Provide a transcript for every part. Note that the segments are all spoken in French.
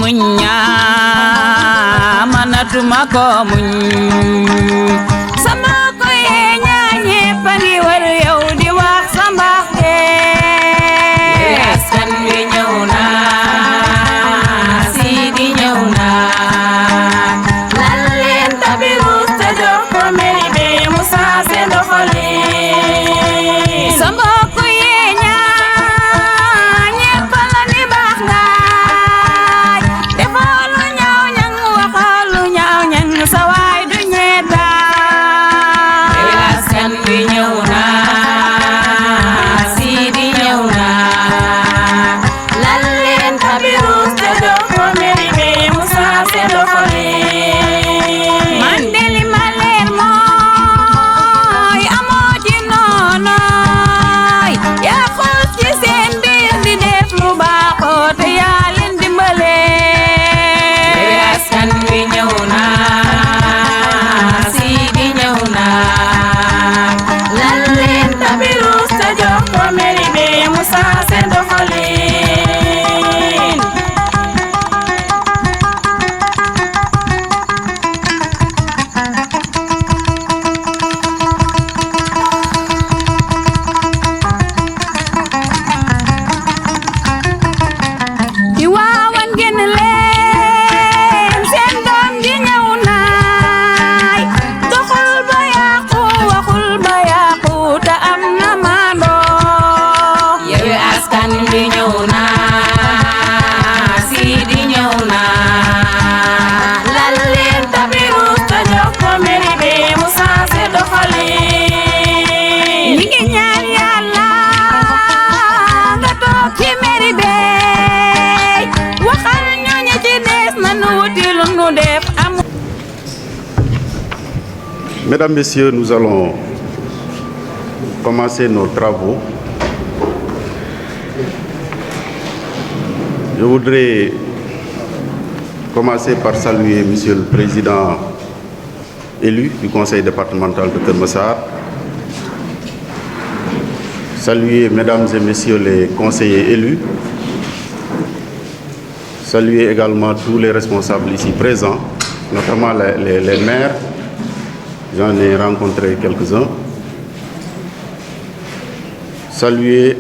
muñña manatuma ko muñ sama ko yee ñaañe pani war yow di wax sa mbaax de askan wi ñëw na Sidi ñëw na lan leen tabirus te jox ko mairie bi mu saase doxalin sama ko yee ñaañe pala ni baax ngaay defoo lu ñaaw ñang waxoo lu ñaaw ñang sa waay du ñeetaan askan wi ñëw na Sidi ñëw na lan leen tabirus te jox ko mairie bi mu saase doxalin man de li ma leer mooy amoo ci noonoy yaa xool ci seen biir di def lu baaxoo te yaa leen dimbale askan wi ñëw na Sidi ñëw na lan leen tabirus te jox ko mairie bi mu saase doxalin ci waawan génn leen seen doom ji ñëw naay doxul ba yàqu waxul ba yàqu te am na maandoo Yewwi Askan Wi ñëw na Sidi ñëw na lan leen tabirus te jox ko mairie bi mu saase doxalin ñi ngi ñaan Yàlla nga toog ci mairie bi waxal ñu ñi ci des na nu wuti lu nu def am Mesdames, Messieurs, nous allons commencer nos travaux. Je voudrais commencer par saluer Monsieur le Président élu du Conseil départemental de Keur Massar, saluer Mesdames et Messieurs les conseillers élus, saluer également tous les responsables ici présents, notamment les maires. J'en ai rencontré quelques-uns. Saluer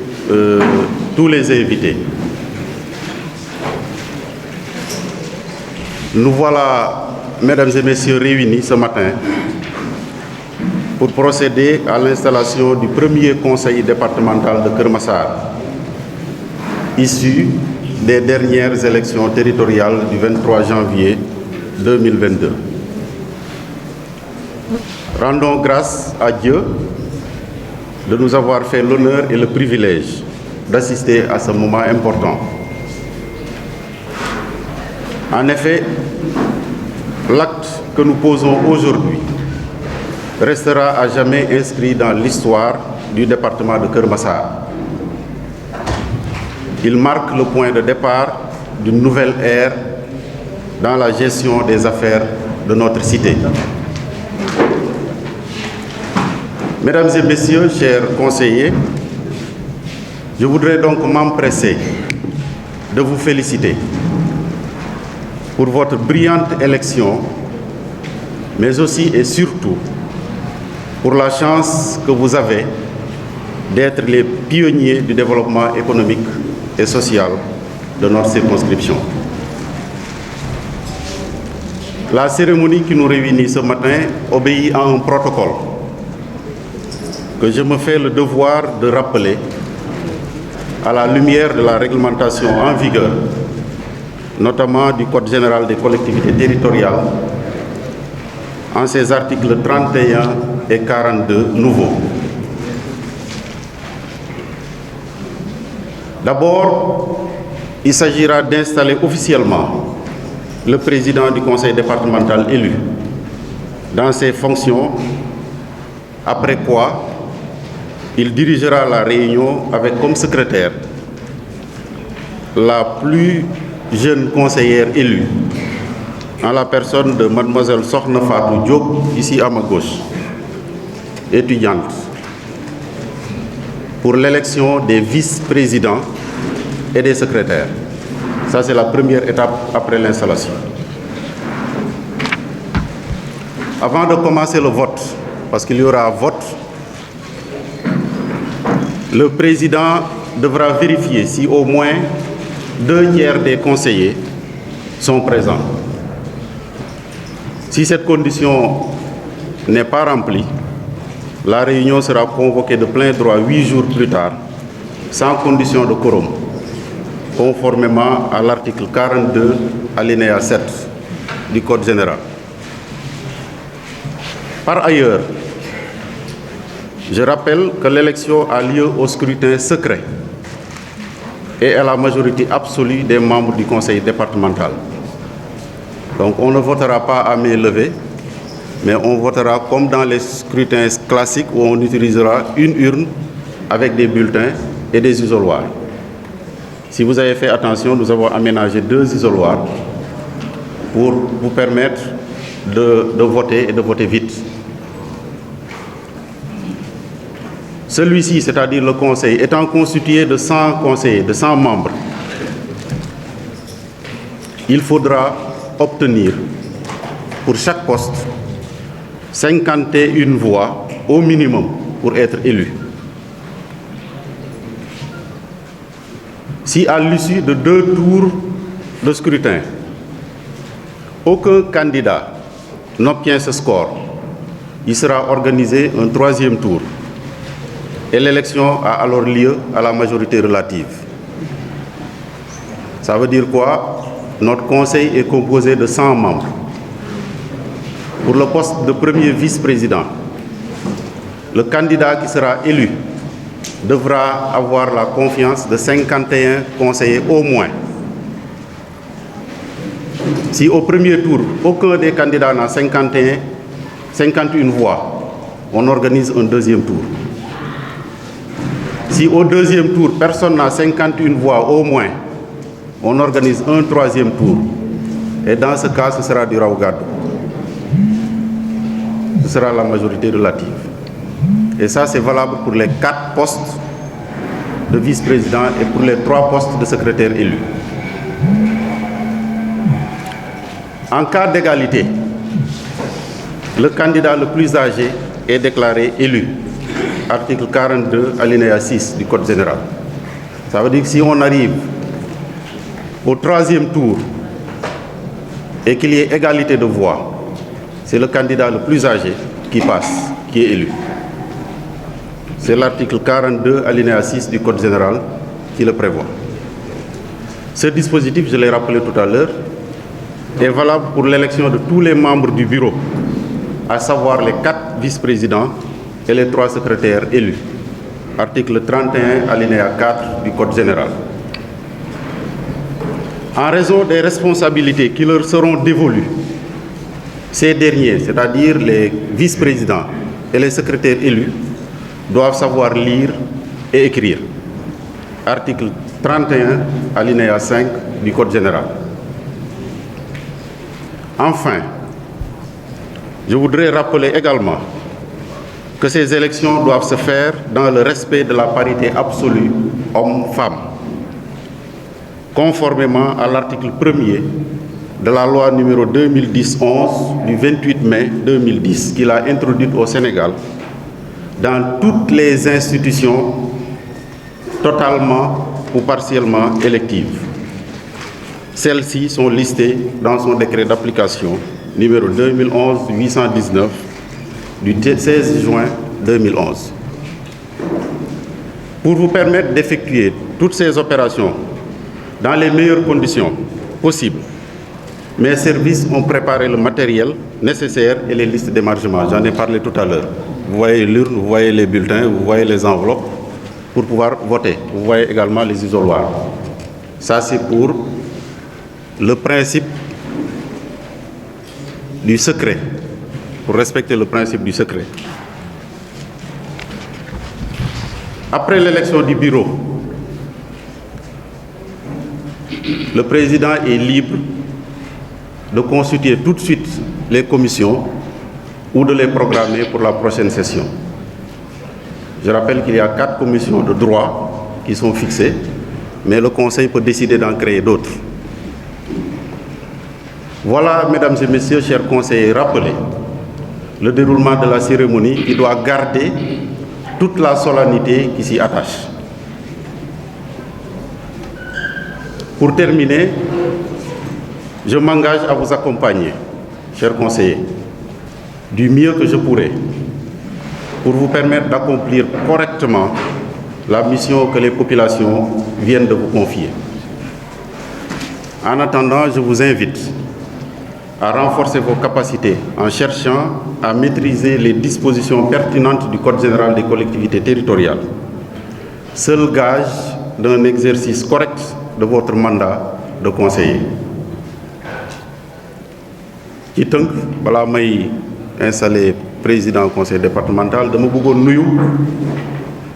tous les invités. Nous voilà, Mesdames et Messieurs, réunis ce matin pour procéder à l'installation du premier conseil départemental de Keur Massar, issu des dernières élections territoriales du 23 janvier 2022. Rendons grâce à Dieu de nous avoir fait l'honneur et le privilège d'assister à ce moment important. En effet, l'acte que nous posons aujourd'hui restera à jamais inscrit dans l'histoire du département de Keur Massar. Il marque le point de départ d'une nouvelle ère dans la gestion des affaires de notre cité. Mesdames et Messieurs, chers conseillers, je voudrais donc m'empresser de vous féliciter pour votre brillante élection, mais aussi et surtout pour la chance que vous avez d'être les pionniers du développement économique et social de notre circonscription. La cérémonie qui nous réunit ce matin obéit à un protocole que je me fais le devoir de rappeler à la lumière de la réglementation en vigueur, notamment du Code général des collectivités territoriales, en ses articles 31 et 42 nouveaux. D'abord, il s'agira d'installer officiellement le président du conseil départemental élu dans ses fonctions, après quoi il dirigera la réunion avec comme secrétaire la plus jeune conseillère élue, en la personne de mademoiselle Sokhna Fatou Diop, ici à ma gauche, étudiante, pour l'élection des vice-présidents et des secrétaires. Ça, c'est la première étape après l'installation. Avant de commencer le vote, parce qu'il y aura vote, le président devra vérifier si au moins 2/3 des conseillers sont présents. Si cette condition n'est pas remplie, la réunion sera convoquée de plein droit 8 jours plus tard, sans condition de quorum, conformément à l'article 42, alinéa 7 du Code général. Par ailleurs, je rappelle que l'élection a lieu au scrutin secret et à la majorité absolue des membres du conseil départemental. Donc on ne votera pas à main levée, mais on votera comme dans les scrutins classiques où on utilisera une urne avec des bulletins et des isoloirs. Si vous avez fait attention, nous avons aménagé 2 isoloirs pour vous permettre de voter et de voter vite. Celui-ci, c'est-à-dire le conseil, étant constitué de 100 conseillers, de 100 membres, il faudra obtenir pour chaque poste 51 voix au minimum pour être élu. Si à l'issue de 2 tours de scrutin, aucun candidat n'obtient ce score, il sera organisé un 3e tour. Et l'élection a alors lieu à la majorité relative. Ça veut dire quoi? Notre conseil est composé de 100 membres. Pour le poste de premier vice-président, le candidat qui sera élu devra avoir la confiance de 51 conseillers au moins. Si au premier tour, aucun des candidats n'a 51 voix, on organise un 2e tour. Si au 2e tour, personne n'a 51 voix au moins, on organise un 3e tour. Et dans ce cas, ce sera du raw gàddu. Ce sera la majorité relative. Et ça, c'est valable pour les 4 postes de vice-président et pour les 3 postes de secrétaire élu. En cas d'égalité, le candidat le plus âgé est déclaré élu. Article 42, alinéa 6 du Code général. Ça veut dire que si on arrive au 3e tour et qu'il y ait égalité de voix, c'est le candidat le plus âgé qui passe, qui est élu. C'est l'article 42, alinéa 6 du Code général qui le prévoit. Ce dispositif, je l'ai rappelé tout à l'heure, est valable pour l'élection de tous les membres du bureau, à savoir les 4 vice-présidents et les 3 secrétaires élus. Article 31, alinéa 4 du Code général. En raison des responsabilités qui leur seront dévolues, ces derniers, c'est-à-dire les vice-présidents et les secrétaires élus, doivent savoir lire et écrire. Article 31, alinéa 5 du Code général. Enfin, je voudrais rappeler également que ces élections doivent se faire dans le respect de la parité absolue hommes-femmes, conformément à l'article 1er de la loi numéro 2010-11 du 28 mai 2010, qu'il a introduite au Sénégal dans toutes les institutions totalement ou partiellement électives. Celles-ci sont listées dans son décret d'application numéro 2011-819 du 16 juin 2011. Pour vous permettre d'effectuer toutes ces opérations dans les meilleures conditions possibles, mes services ont préparé le matériel nécessaire et les listes d'émargement. J'en ai parlé tout à l'heure. Vous voyez l'urne, vous voyez les bulletins, vous voyez les enveloppes pour pouvoir voter. Vous voyez également les isoloirs. Ça, c'est pour le principe du secret, pour respecter le principe du secret. Après l'élection du bureau, le président est libre de constituer tout de suite les commissions ou de les programmer pour la prochaine session. Je rappelle qu'il y a 4 commissions de droit qui sont fixées, mais le Conseil peut décider d'en créer d'autres. Voilà, mesdames et messieurs, chers conseillers, rappelez le déroulement de la cérémonie qui doit garder toute la solennité qui s'y attache. Pour terminer, je m'engage à vous accompagner, chers conseillers, du mieux que je pourrai pour vous permettre d'accomplir correctement la mission que les populations viennent de vous confier. En attendant, je vous invite à renforcer vos capacités en cherchant à maîtriser les dispositions pertinentes du Code général des collectivités territoriales, seul gage d'un exercice correct de votre mandat de conseiller. ci tënk balaa may installé président conseil départemental dama bëggoon nuyu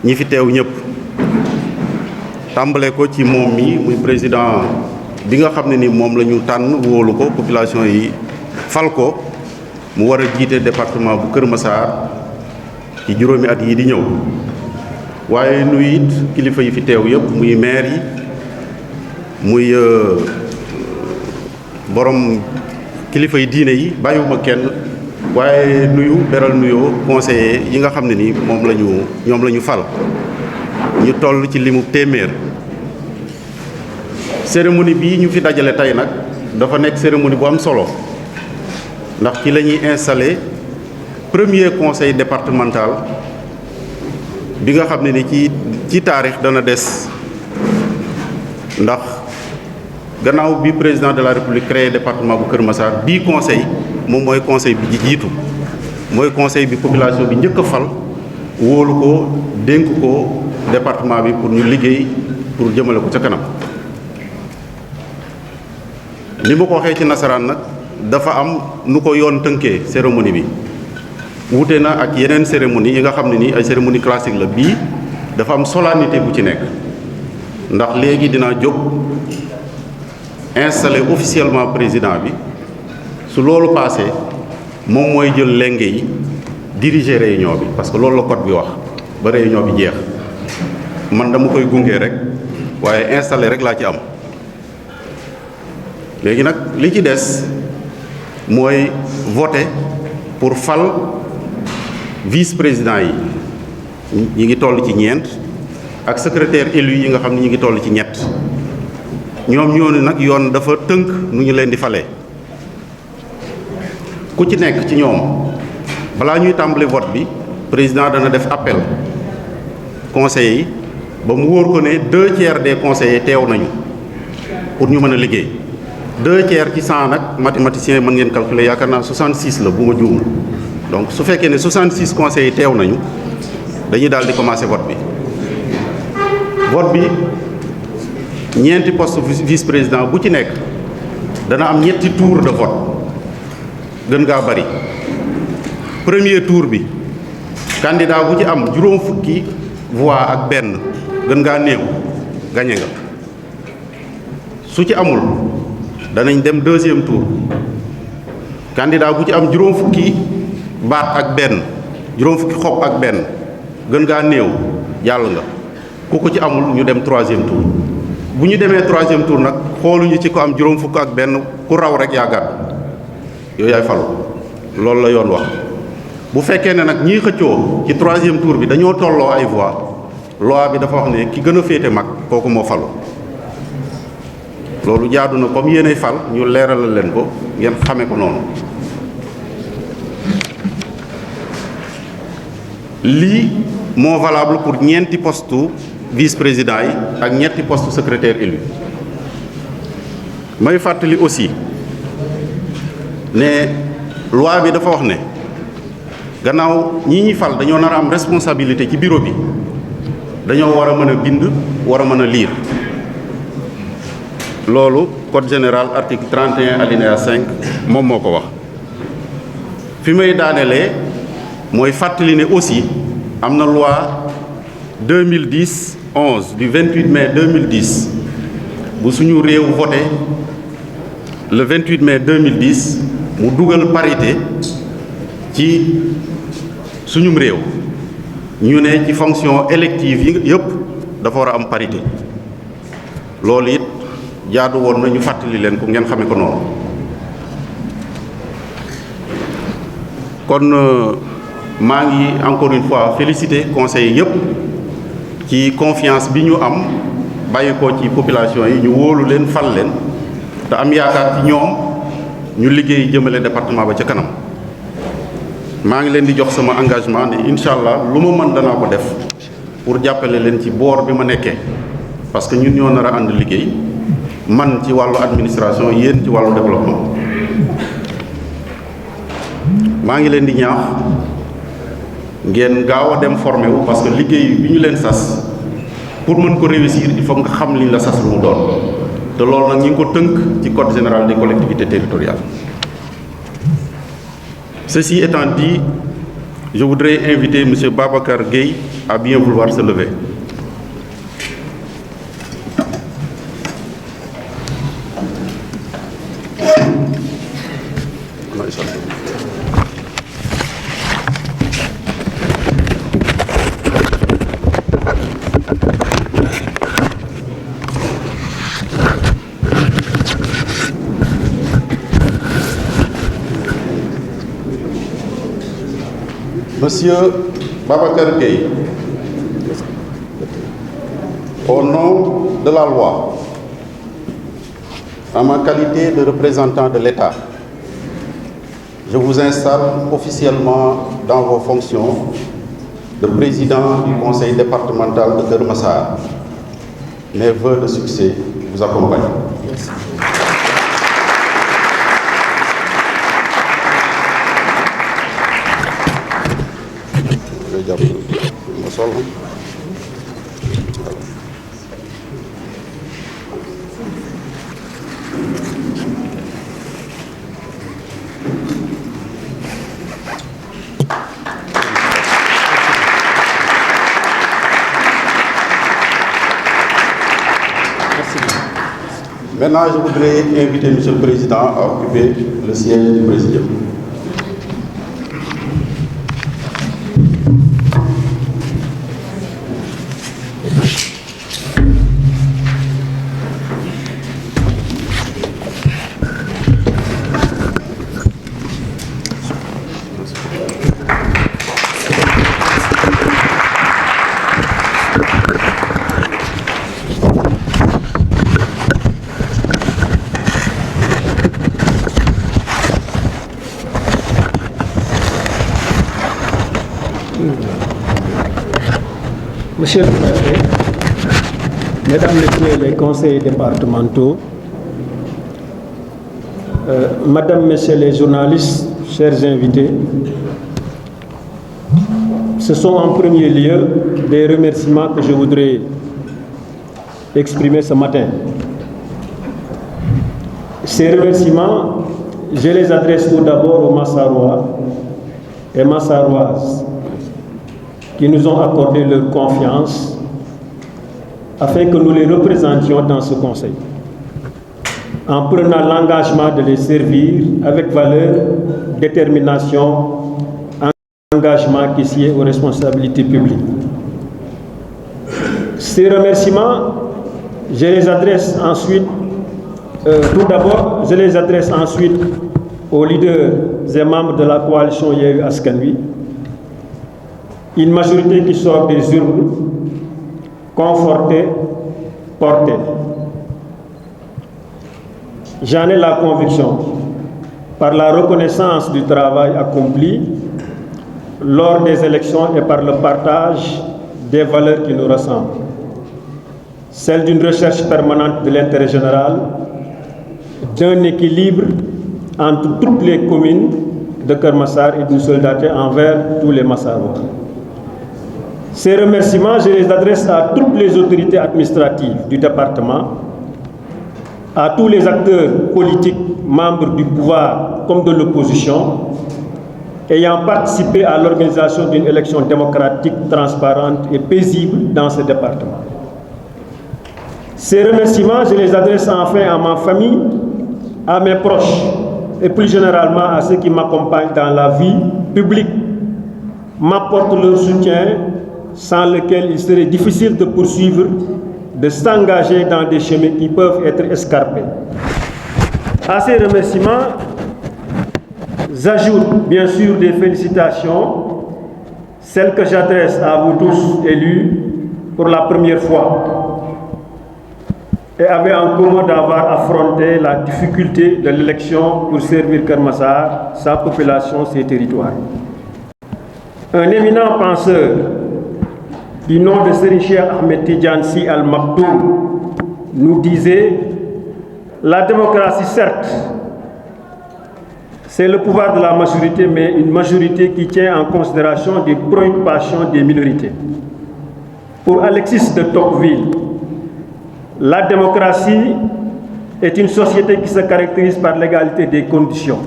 ñi fi teew ñëpp tàmbale ko ci moom mi muy président bi nga xam ne ni moom la ñu tànn wóolu ko population yi fal ko mu war a jiite département bu Kër Massar ci juróomi at yi di ñëw waaye nuyu it kilifa yi fi teew yëpp muy maire yi muy borom kilifa yi diine yi bàyyiwuma kenn waaye nuyu beral nuyoo conseiller yi nga xam ne ni ñoom la ñu fal ñu toll ci limu téeméer. cérémonie bii ñu fi dajale tey nag dafa nekk cérémonie bu am solo ndax ci la ñuy installé premier conseil départemental bi nga xam ne ni ci taarix dana des ndax gannaaw bi président de la république créé département bu Kër Massar bii conseil moom mooy conseil bi jiitu mooy conseil bi population bi njëkk a fal wóolu ko dénk ko département bi pour ñu liggéey pour jëmale ko ca kanam. li ma ko waxee ci nasaraan nag dafa am nu ko yoon tënkee cérémonie bi wuute na ak yeneen cérémonie yi nga xam ne nii ay cérémonie classique la bii dafa am solennité bu ci nekk ndax léegi dinaa jóg installé officiellement président bi su loolu passé moom mooy jël lenge yi diriger réunion bi parce que loolu la code bi wax ba réunion bi jeex man dama koy gunge rek waaye installé rek laa ci am. léegi nag li ci des mooy voter pour fal vice-président yi ñi ngi toll ci ñeent ak secrétaire élu yi nga xam ne ñi ngi toll ci ñett ñoom ñooñu nag yoon dafa tënk nu ñu leen di falee ku ci nekk ci ñoom balaa ñuy tàmbali vote bi président dana def appel conseillers yi ba mu wóor ko ne 2/3 des conseillers teew nañu pour ñu mën a liggéey 2/3 ci 100 nag mathématicien mën ngeen calculer yaakaar naa 66 la bu ma juumul donc su fekkee ne 66 conseillers teew nañu dañuy daal di commencer vote bi ñeenti poste vice président bu ci nekk dana am ñetti tour de vote gën ngaa bari premier tour bi candidat bu ci am juróom fukki voix ak benn gën ngaa néew gañe nga su ci amul danañ dem deuxième tour candidat bu ci am juróom fukki baat ak benn juróom fukki xob ak benn gën ngaa néew jàll nga ku ko ci amul ñu dem troisième tour bu ñu demee troisième tour nag xooluñu ci ko am juróom fukk ak benn ku raw rek yaa gàddu yooyu yaay falu loolu la yoon wax bu fekkee ne nag ñiy xëccoo ci troisième tour bi dañoo tolloo ay voix loi bi dafa wax ne ki gën a féete mag kooku moo falu loolu jaadu na comme yéenay fal ñu leeralal leen ko ngeen xame ko noonu lii moo valable pour ñeenti postu vice-président yi ak ñetti poste secrétaire élu may fàttali aussi ne loi bi dafa wax ne gannaaw ñi ñuy fal dañoo nar a am responsabilité ci bureau bi dañoo war a mën a bind war a mën a lire loolu code général article 31 alinéa 5 moom moo ko wax fi may daanelee mooy fàttali ne aussi am na loi 2010-11 du 28 mai 2010 bu suñu réew voté le 28 mai 2010 mu dugal parité ci suñum réew ñu ne ci fonction élective yi yëpp dafa war a am parité loolu it jaadu woon na ñu fàttali leen ko ngeen xame ko noonu kon maa ngi encore une fois féliciter conseil yëpp ci confiance bi ñu am bàyyi ko ci population yi ñu wóolu leen fal leen te am yaakaar ci ñoom ñu liggéey jëmale département ba ca kanam maa ngi leen di jox sama engagement ne incha allah lu ma mën danaa ko def pour jàppale leen ci boor bi ma nekkee parce que ñun ñoo nar a ànd liggéey man ci wàllu administration yéen ci wàllu développement maa ngi leen di ñaax ngeen gaaw a dem formé wu parce que liggéey bi ñu leen sas pour mën ko réussir il faut nga xam liñ la sas lu mu doon te loolu nag ñu ngi ko tënk ci code général des collectivités territoriales. Ceci étant dit, je voudrais inviter M. Babacar Gueye à bien vouloir se lever. Monsieur Babacar Gueye, au nom de la loi, en ma qualité de représentant de l'État, je vous installe officiellement dans vos fonctions de président du conseil départemental de Keur Massar. Mes vœux de succès vous accompagnent. Merci. Maintenant, je voudrais inviter M. le Président à occuper le siège du Présidium. Monsieur le Préfet, Mesdames, Messieurs les conseillers départementaux, Madame, Messieurs les journalistes, chers invités, ce sont en premier lieu des remerciements que je voudrais exprimer ce matin. Ces remerciements, je les adresse tout d'abord aux Massarois et Massaroises qui nous ont accordé leur confiance afin que nous les représentions dans ce conseil, en prenant l'engagement de les servir avec valeur, détermination, engagement qui sied aux responsabilités publiques. Ces remerciements, je les adresse ensuite, tout d'abord, je les adresse ensuite aux leaders et membres de la coalition Yewwi Askan Wi, une majorité qui sort des urnes, confortée, portée. J'en ai la conviction, par la reconnaissance du travail accompli lors des élections et par le partage des valeurs qui nous rassemblent, celle d'une recherche permanente de l'intérêt général, d'un équilibre entre toutes les communes de Keur Massar et d'une solidarité envers tous les Massarois. Ces remerciements, je les adresse à toutes les autorités administratives du département, à tous les acteurs politiques, membres du pouvoir comme de l'opposition, ayant participé à l'organisation d'une élection démocratique, transparente et paisible dans ce département. Ces remerciements, je les adresse enfin à ma famille, à mes proches et plus généralement à ceux qui m'accompagnent dans la vie publique, m'apportent leur soutien, sans lequel il serait difficile de poursuivre, de s'engager dans des chemins qui peuvent être escarpés. À ces remerciements, J'ajoute bien sûr des félicitations, celles que j'adresse à vous tous élus pour la première fois et avec en commun d'avoir affronté la difficulté de l'élection pour servir Keur Massar, sa population, ses territoires. Un éminent penseur du nom de Serigne Cheikh Ahmed Tidiane Sy Al Maktoum nous disait: la démocratie, certes, c'est le pouvoir de la majorité, mais une majorité qui tient en considération des préoccupations des minorités. Pour Alexis de Tocqueville, la démocratie est une société qui se caractérise par l'égalité des conditions.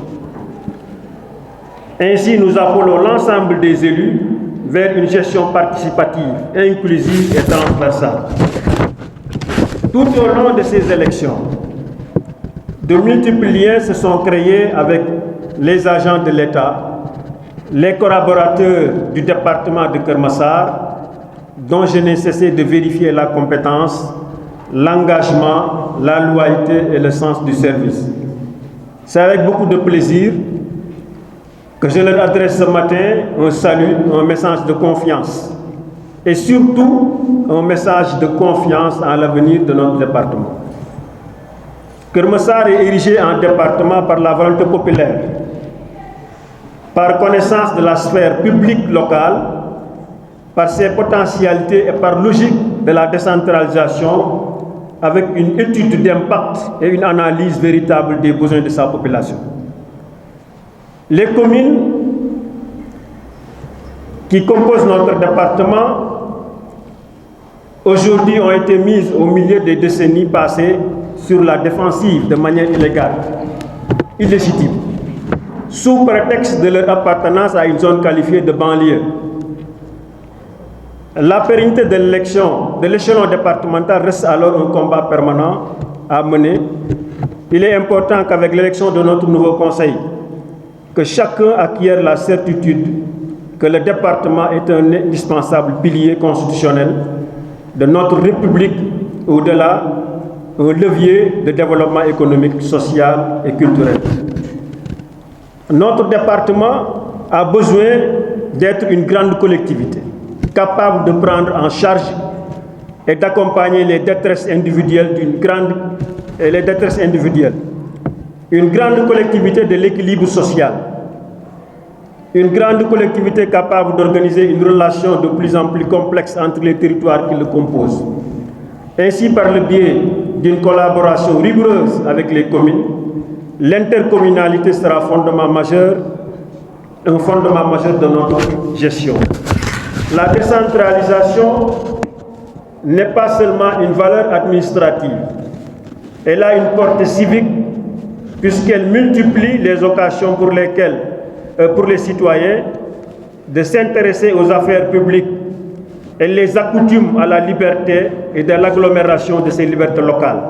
Ainsi, nous appelons l'ensemble des élus vers une gestion participative, inclusive et transversale. Tout au long de ces élections, de multiples liens se sont créés avec les agents de l'État, les collaborateurs du département de Keur Massar, dont je n'ai cessé de vérifier la compétence, l'engagement, la loyauté et le sens du service. C'est avec beaucoup de plaisir que je leur adresse ce matin un salut, un message de confiance et surtout un message de confiance en l'avenir de notre département. Keur Massar est érigé en département par la volonté populaire, par connaissance de la sphère publique locale, par ses potentialités et par logique de la décentralisation, avec une étude d'impact et une analyse véritable des besoins de sa population. Les communes qui composent notre département aujourd'hui ont été mises au milieu des décennies passées sur la défensive de manière illégale, illégitime, sous prétexte de leur appartenance à une zone qualifiée de banlieue. La pérennité de l'échelon départemental reste alors un combat permanent à mener. Il est important qu'avec l'élection de notre nouveau conseil, que chacun acquiert la certitude que le département est un indispensable pilier constitutionnel de notre République, au-delà, un levier de développement économique, social et culturel. Notre département a besoin d'être une grande collectivité, capable de prendre en charge et d'accompagner les détresses individuelles Une grande collectivité de l'équilibre social. Une grande collectivité capable d'organiser une relation de plus en plus complexe entre les territoires qui le composent. Ainsi, par le biais d'une collaboration rigoureuse avec les communes, l'intercommunalité sera un fondement majeur de notre gestion. La décentralisation n'est pas seulement une valeur administrative, elle a une portée civique puisqu'elle multiplie les occasions pour les citoyens de s'intéresser aux affaires publiques. Elle les accoutume à la liberté et de l'agglomération de ces libertés locales,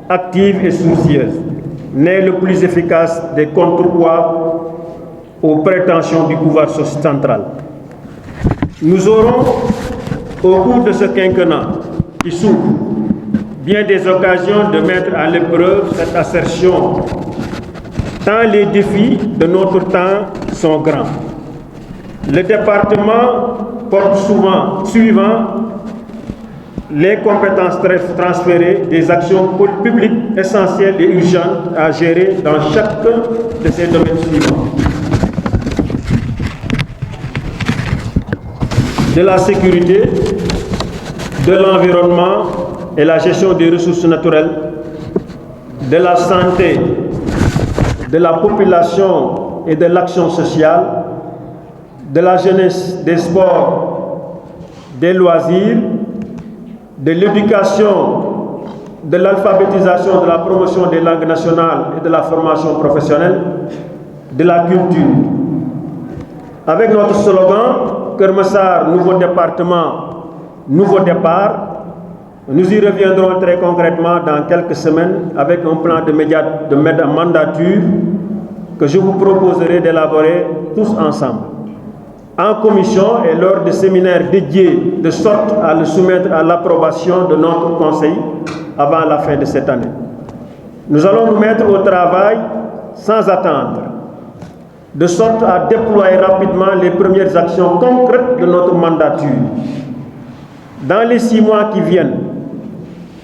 actives et soucieuses, n'est le plus efficace des contrepoids aux prétentions du pouvoir central. Nous aurons, au cours de ce quinquennat qui s'ouvre, bien des occasions de mettre à l'épreuve cette assertion, tant les défis de notre temps sont grands. Le département porte souvent, suivant les compétences transférées, des actions publiques essentielles et urgentes à gérer dans chacun de ces domaines suivants. De la sécurité, de l'environnement et la gestion des ressources naturelles, de la santé, de la population et de l'action sociale, de la jeunesse, des sports, des loisirs, de l'éducation, de l'alphabétisation, de la promotion des langues nationales et de la formation professionnelle, de la culture. Avec notre slogan Keur Massar, nouveau département, nouveau départ, nous y reviendrons très concrètement dans quelques semaines avec un plan de mandature que je vous proposerai d'élaborer tous ensemble, en commission et lors de séminaires dédiés, de sorte à le soumettre à l'approbation de notre Conseil avant la fin de cette année. Nous allons nous mettre au travail sans attendre. de sorte à déployer rapidement les premières actions concrètes de notre mandature. Dans les 6 mois qui viennent,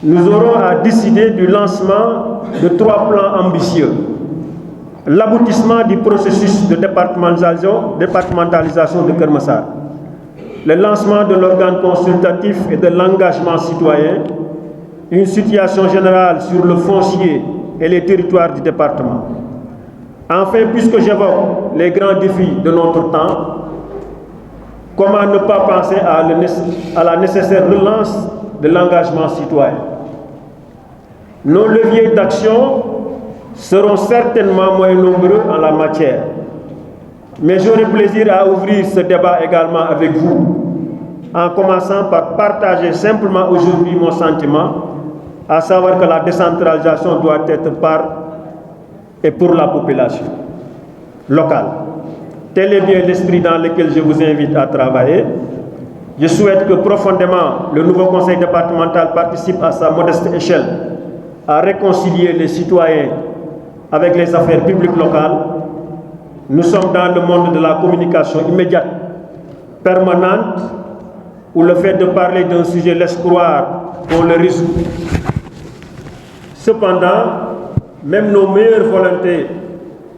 nous aurons à décider du lancement de 3 plans ambitieux. L'aboutissement du processus de départementalisation de Keur Massar, le lancement de l'organe consultatif et de l'engagement citoyen, une situation générale sur le foncier et les territoires du département. Enfin, puisque j'évoque les grands défis de notre temps, comment ne pas penser à la nécessaire relance de l'engagement citoyen? Nos leviers d'action seront certainement moins nombreux en la matière, mais j'aurai plaisir à ouvrir ce débat également avec vous, en commençant par partager simplement aujourd'hui mon sentiment, à savoir que la décentralisation doit être par et pour la population locale. Tel est bien l'esprit dans lequel je vous invite à travailler. Je souhaite que profondément le nouveau conseil départemental participe à sa modeste échelle à réconcilier les citoyens avec les affaires publiques locales. Nous sommes dans le monde de la communication immédiate, permanente, où le fait de parler d'un sujet laisse croire qu'on le résout. Cependant, même nos meilleures volontés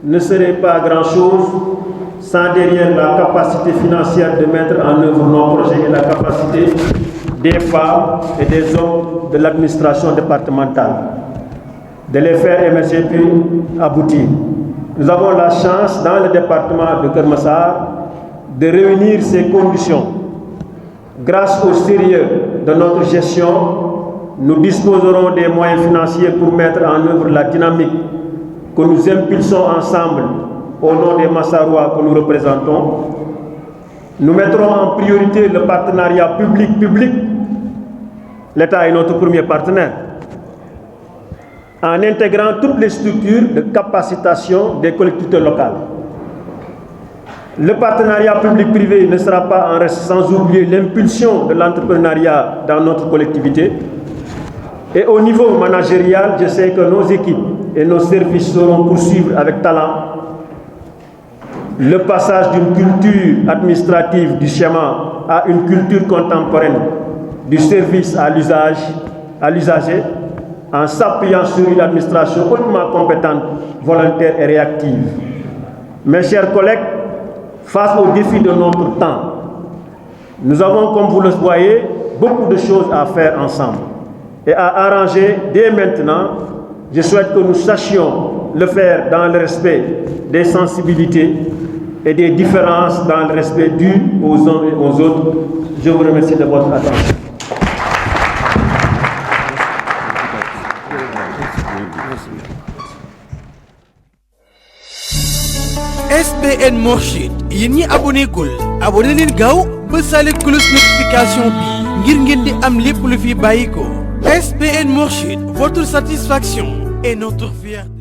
ne seraient pas grand-chose sans derrière la capacité financière de mettre en œuvre nos projets et la capacité des femmes et des hommes de l'administration départementale de les faire émerger puis aboutir. Nous avons la chance dans le département de Keur Massar de réunir ces conditions. Grâce au sérieux de notre gestion, nous disposerons des moyens financiers pour mettre en œuvre la dynamique que nous impulsons ensemble au nom des Massarois que nous représentons. Nous mettrons en priorité le partenariat public-public. L'État est notre premier partenaire, en intégrant toutes les structures de capacitation des collectivités locales. Le partenariat public-privé ne sera pas en reste, sans oublier l'impulsion de l'entrepreneuriat dans notre collectivité. Et au niveau managérial, je sais que nos équipes et nos services sauront poursuivre avec talent le passage d'une culture administrative du schéma à une culture contemporaine du service à l'usager, en s'appuyant sur une administration hautement compétente, volontaire et réactive. Mes chers collègues, face aux défis de notre temps, nous avons, comme vous le voyez, beaucoup de choses à faire ensemble et à arranger dès maintenant. Je souhaite que nous sachions le faire dans le respect des sensibilités et des différences, dans le respect dû aux uns et aux autres. Je vous remercie de votre attention. SBN Mourchid yéen ñi abonné gul abonné leen gaaw ba sale cloche notification bi ngir ngeen di am lépp lu fi bàyyi ko. SBN Mourchid, votre satisfaction est notre fierté.